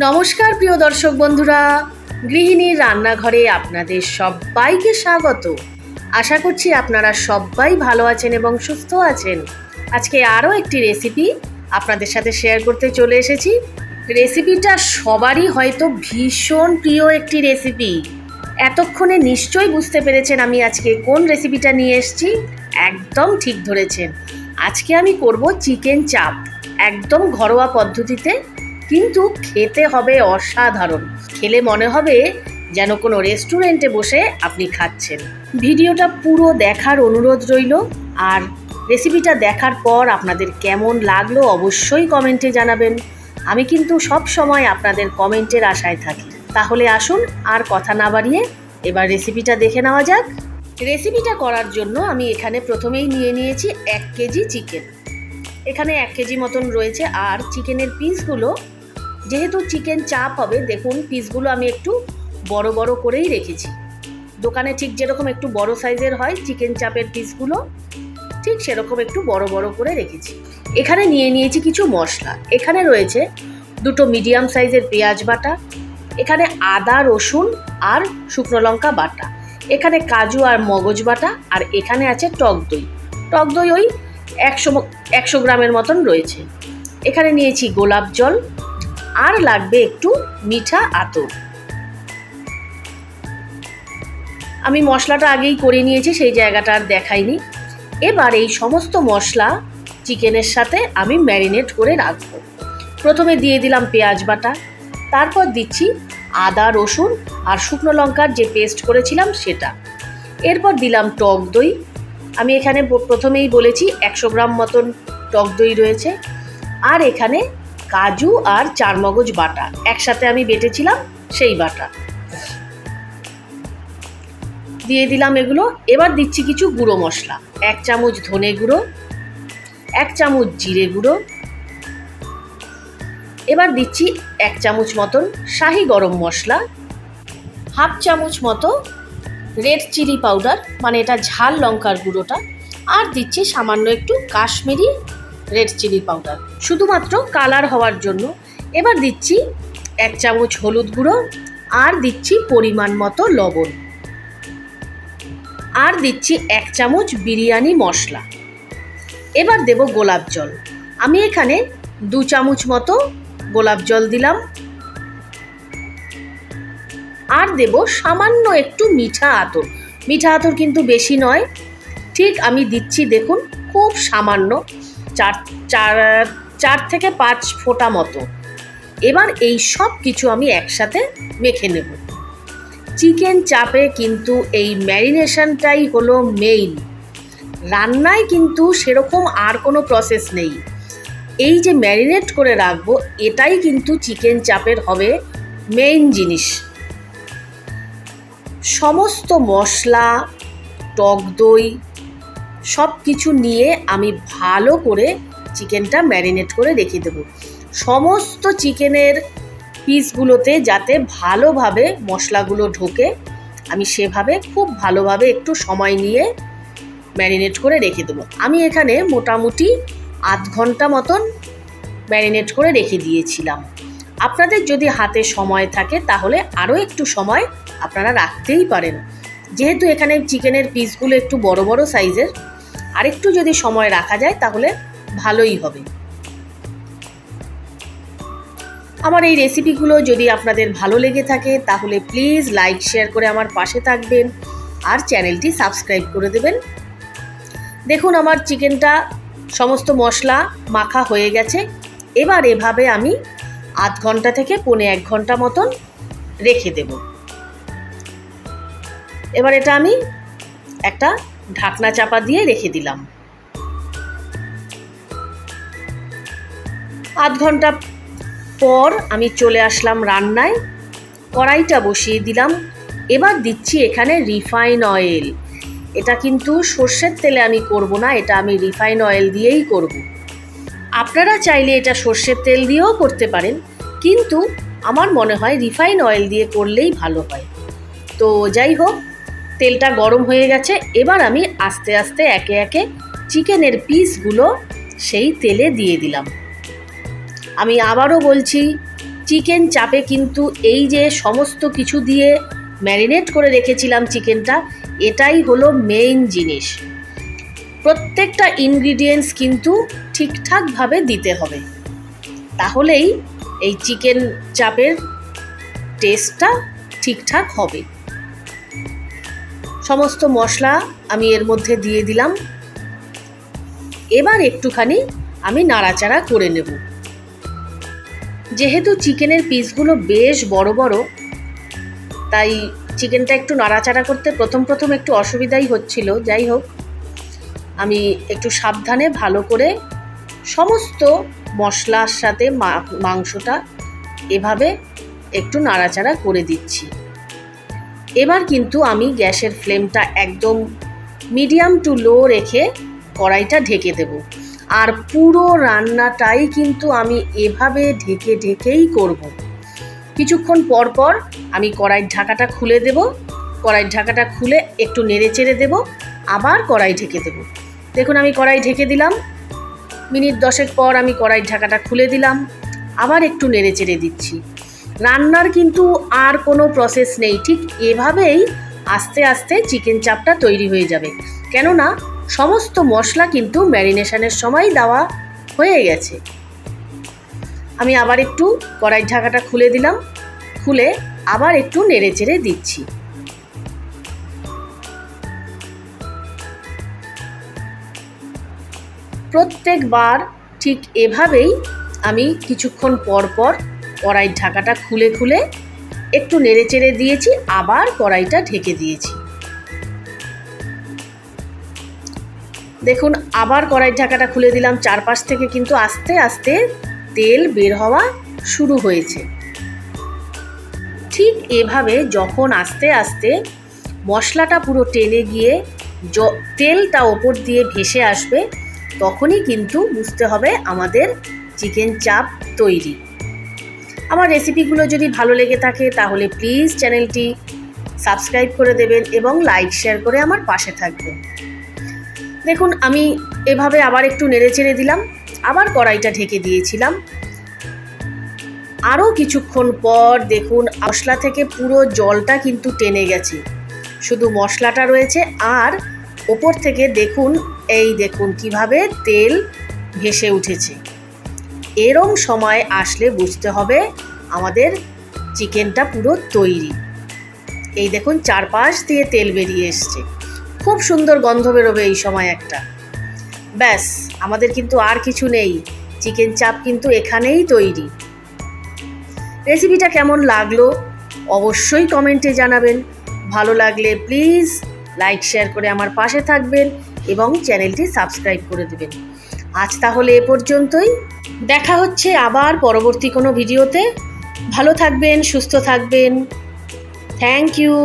নমস্কার প্রিয় দর্শক বন্ধুরা, গৃহিণীর রান্নাঘরে আপনাদের সবাইকে স্বাগত। আশা করছি আপনারা সবাই ভালো আছেন এবং সুস্থ আছেন। আজকে আরও একটি রেসিপি আপনাদের সাথে শেয়ার করতে চলে এসেছি। রেসিপিটা সবারই হয়তো ভীষণ প্রিয় একটি রেসিপি। এতক্ষণে নিশ্চয়ই বুঝতে পেরেছেন আমি আজকে কোন রেসিপিটা নিয়ে এসেছি। একদম ঠিক ধরেছেন, আজকে আমি করব চিকেন চাপ, একদম ঘরোয়া পদ্ধতিতে, কিন্তু খেতে হবে অসাধারণ। খেলে মনে হবে যেন কোনো রেস্টুরেন্টে বসে আপনি খাচ্ছেন। ভিডিওটা পুরো দেখার অনুরোধ রইল, আর রেসিপিটা দেখার পর আপনাদের কেমন লাগলো অবশ্যই কমেন্টে জানাবেন। আমি কিন্তু সব সময় আপনাদের কমেন্টের আশায় থাকি। তাহলে আসুন আর কথা না বাড়িয়ে এবার রেসিপিটা দেখে নেওয়া যাক। রেসিপিটা করার জন্য আমি এখানে প্রথমেই নিয়ে নিয়েছি 1 কেজি চিকেন। এখানে 1 কেজি মতন রয়েছে। আর চিকেনের পিসগুলো, যেহেতু চিকেন চাপ হবে, দেখুন পিসগুলো আমি একটু বড় বড় করেই রেখেছি। দোকানে ঠিক যেরকম একটু বড় সাইজের হয় চিকেন চাপের পিসগুলো, ঠিক সেরকম একটু বড় বড় করে রেখেছি। এখানে নিয়ে নিয়েছি কিছু মশলা। এখানে রয়েছে 2 মিডিয়াম সাইজের পেঁয়াজ বাটা, এখানে আদা রসুন আর শুকনো লঙ্কা বাটা, এখানে কাজু আর মগজ বাটা, আর এখানে আছে টক দই। টক দই ওই 100 গ্রামের মতন রয়েছে। এখানে নিয়েছি গোলাপ জল, আর লাগবে একটু মিঠা আতর। আমি মশলাটা আগেই করে নিয়েছি, সেই জায়গাটা আর দেখাইনি। এবার এই সমস্ত মশলা চিকেনের সাথে আমি ম্যারিনেট করে রাখবো। প্রথমে দিয়ে দিলাম পেঁয়াজ বাটা, তারপর দিচ্ছি আদা রসুন আর শুকনো লঙ্কার যে পেস্ট করেছিলাম সেটা। এরপর দিলাম টক দই। আমি এখানে প্রথমেই বলেছি 100 গ্রাম মতন টক দই রয়েছে। আর এখানে কাজু আর চারমগজ বাটা একসাথে আমি বেটেছিলাম, সেই বাটা দিয়ে দিলাম এগুলো। এবার দিচ্ছি কিছু গুঁড়ো মশলা, 1 চামচ ধনে গুঁড়ো, 1 চামচ জিরে গুঁড়ো, এবার দিচ্ছি 1 চামচ মতন শাহি গরম মশলা, 1/2 চামচ মতো রেড চিলি পাউডার, মানে এটা ঝাল লঙ্কার গুঁড়োটা, আর দিচ্ছি সামান্য একটু কাশ্মীরি রেড চিলি পাউডার, শুধুমাত্র কালার হওয়ার জন্য। এবার দিচ্ছি 1 চামচ হলুদ গুঁড়ো, আর দিচ্ছি পরিমাণ মতো লবণ, আর দিচ্ছি 1 চামচ বিরিয়ানি মশলা। এবার দেব গোলাপ জল। আমি এখানে 2 চামচ মতো গোলাপ জল দিলাম, আর দেব সামান্য একটু মিঠা আতর। মিঠা আতর কিন্তু বেশি নয়, ঠিক আমি দিচ্ছি দেখুন খুব সামান্য, 4 থেকে 5 ফোঁটা মতো। এবার এই সব কিছু আমি একসাথে মেখে নেব। চিকেন চাপে কিন্তু এই ম্যারিনেশনটাই হলো মেইন। রান্নায় কিন্তু সেরকম আর কোনো প্রসেস নেই। এই যে ম্যারিনেট করে রাখবো, এটাই কিন্তু চিকেন চাপের হবে মেইন জিনিস। সমস্ত মশলা, টক দই সব কিছু নিয়ে আমি ভালো করে চিকেনটা ম্যারিনেট করে রেখে দেবো। সমস্ত চিকেনের পিসগুলোতে যাতে ভালোভাবে মশলাগুলো ঢোকে, আমি সেভাবে খুব ভালোভাবে একটু সময় নিয়ে ম্যারিনেট করে রেখে দেবো। আমি এখানে মোটামুটি 1/2 ঘন্টা মতন ম্যারিনেট করে রেখে দিয়েছিলাম। আপনাদের যদি হাতে সময় থাকে তাহলে আরও একটু সময় আপনারা রাখতেই পারেন। যেহেতু এখানে চিকেনের পিসগুলো একটু বড় বড় সাইজের, আরেকটু যদি সময় রাখা যায় তাহলে ভালোই হবে। আমার এই রেসিপিগুলো যদি আপনাদের ভালো লেগে থাকে তাহলে প্লিজ লাইক শেয়ার করে আমার পাশে থাকবেন, আর চ্যানেলটি সাবস্ক্রাইব করে দেবেন। দেখুন আমার চিকেনটা সমস্ত মশলা মাখা হয়ে গেছে। এবার এভাবে আমি 1/2 ঘন্টা থেকে 1.25 ঘন্টা মতন রেখে দেব। এবার এটা আমি একটা ঢাকনা চাপা দিয়ে রেখে দিলাম। 1/2 ঘন্টা পর আমি চলে আসলাম রান্নায়। কড়াইটা বসিয়ে দিলাম। এবার দিচ্ছি এখানে রিফাইন অয়েল। এটা কিন্তু সর্ষের তেলে আমি করব না, এটা আমি রিফাইন অয়েল দিয়েই করব। আপনারা চাইলে এটা সর্ষের তেল দিয়েও করতে পারেন, কিন্তু আমার মনে হয় রিফাইন অয়েল দিয়ে করলেই ভালো হয়। তো যাই হোক, তেলটা গরম হয়ে গেছে। এবার আমি আস্তে আস্তে একে একে চিকেনের পিসগুলো সেই তেলে দিয়ে দিলাম। আমি আবারও বলছি, চিকেন চাপে কিন্তু এই যে সমস্ত কিছু দিয়ে ম্যারিনেট করে রেখেছিলাম চিকেনটা, এটাই হলো মেইন জিনিস। প্রত্যেকটা ইনগ্রিডিয়েন্টস কিন্তু ঠিকঠাকভাবে দিতে হবে, তাহলেই এই চিকেন চাপের টেস্টটা ঠিকঠাক হবে। সমস্ত মশলা আমি এর মধ্যে দিয়ে দিলাম। এবার একটুখানি আমি নাড়াচাড়া করে নেব। যেহেতু চিকেনের পিসগুলো বেশ বড় বড়, তাই চিকেনটা একটু নাড়াচাড়া করতে প্রথম একটু অসুবিধাই হচ্ছিল। যাই হোক, আমি একটু সাবধানে ভালো করে সমস্ত মশলার সাথে মাংসটা এভাবে একটু নাড়াচাড়া করে দিচ্ছি। এবার কিন্তু আমি গ্যাসের ফ্লেমটা একদম মিডিয়াম টু লো রেখে কড়াইটা ঢেকে দেব। আর পুরো রান্নাটাই কিন্তু আমি এভাবে ঢেকেই করব। কিছুক্ষণ পর পর আমি কড়াইয়ের ঢাকাটা খুলে দেব। কড়াইয়ের ঢাকাটা খুলে একটু নেড়ে চেড়ে দেবো, আবার কড়াই ঢেকে দেব। দেখুন আমি কড়াই ঢেকে দিলাম। মিনিট 10 পর আমি কড়াইয়ের ঢাকাটা খুলে দিলাম, আবার একটু নেড়ে চেড়ে দিচ্ছি। রান্নার কিন্তু আর কোনো প্রসেস নেই, ঠিক এভাবেই আস্তে আস্তে চিকেন চাপটা তৈরি হয়ে যাবে। কেননা সমস্ত মশলা কিন্তু ম্যারিনেশনের সময় দেওয়া হয়ে গেছে। আমি আবার একটু কড়াইয়ের ঢাকাটা খুলে দিলাম, খুলে আবার একটু নেড়ে চেড়ে দিচ্ছি। প্রত্যেকবার ঠিক এভাবেই আমি কিছুক্ষণ পর পর কড়াইয়ের ঢাকাটা খুলে একটু নেড়ে চেড়ে দিয়েছি, আবার কড়াইটা ঢেকে দিয়েছি। দেখুন আবার কড়াইয়ের ঢাকাটা খুলে দিলাম। চারপাশ থেকে কিন্তু আস্তে আস্তে তেল বের হওয়া শুরু হয়েছে। ঠিক এভাবে যখন আস্তে আস্তে মশলাটা পুরো টেনে গিয়ে তেলটা ওপর দিয়ে ভেসে আসবে, তখনই কিন্তু বুঝতে হবে আমাদের চিকেন চাপ তৈরি। আমার রেসিপিগুলো যদি ভালো লেগে থাকে তাহলে প্লিজ চ্যানেলটি সাবস্ক্রাইব করে দেবেন এবং লাইক শেয়ার করে আমার পাশে থাকবেন। দেখুন আমি এভাবে আবার একটু নেড়ে চেড়ে দিলাম, আবার কড়াইটা ঢেকে দিয়েছিলাম। আরও কিছুক্ষণ পর দেখুন মশলা থেকে পুরো জলটা কিন্তু টেনে গেছে, শুধু মশলাটা রয়েছে। আর ওপর থেকে দেখুন কিভাবে তেল ভেসে উঠেছে। এরম সময় আসলে বুঝতে হবে আমাদের চিকেনটা পুরো তৈরি। এই দেখুন চারপাশ দিয়ে তেল বেরিয়ে এসছে, খুব সুন্দর গন্ধ বেরোবে এই সময় একটা। ব্যাস, আমাদের কিন্তু আর কিছু নেই, চিকেন চাপ কিন্তু এখানেই তৈরি। রেসিপিটা কেমন লাগলো অবশ্যই কমেন্টে জানাবেন। ভালো লাগলে প্লিজ লাইক শেয়ার করে আমার পাশে থাকবেন এবং চ্যানেলটি সাবস্ক্রাইব করে দেবেন। আজ তাহলে এ পর্যন্তই, দেখা হচ্ছে আবার পরবর্তী কোনো ভিডিওতে। ভালো থাকবেন, সুস্থ থাকবেন। Thank you.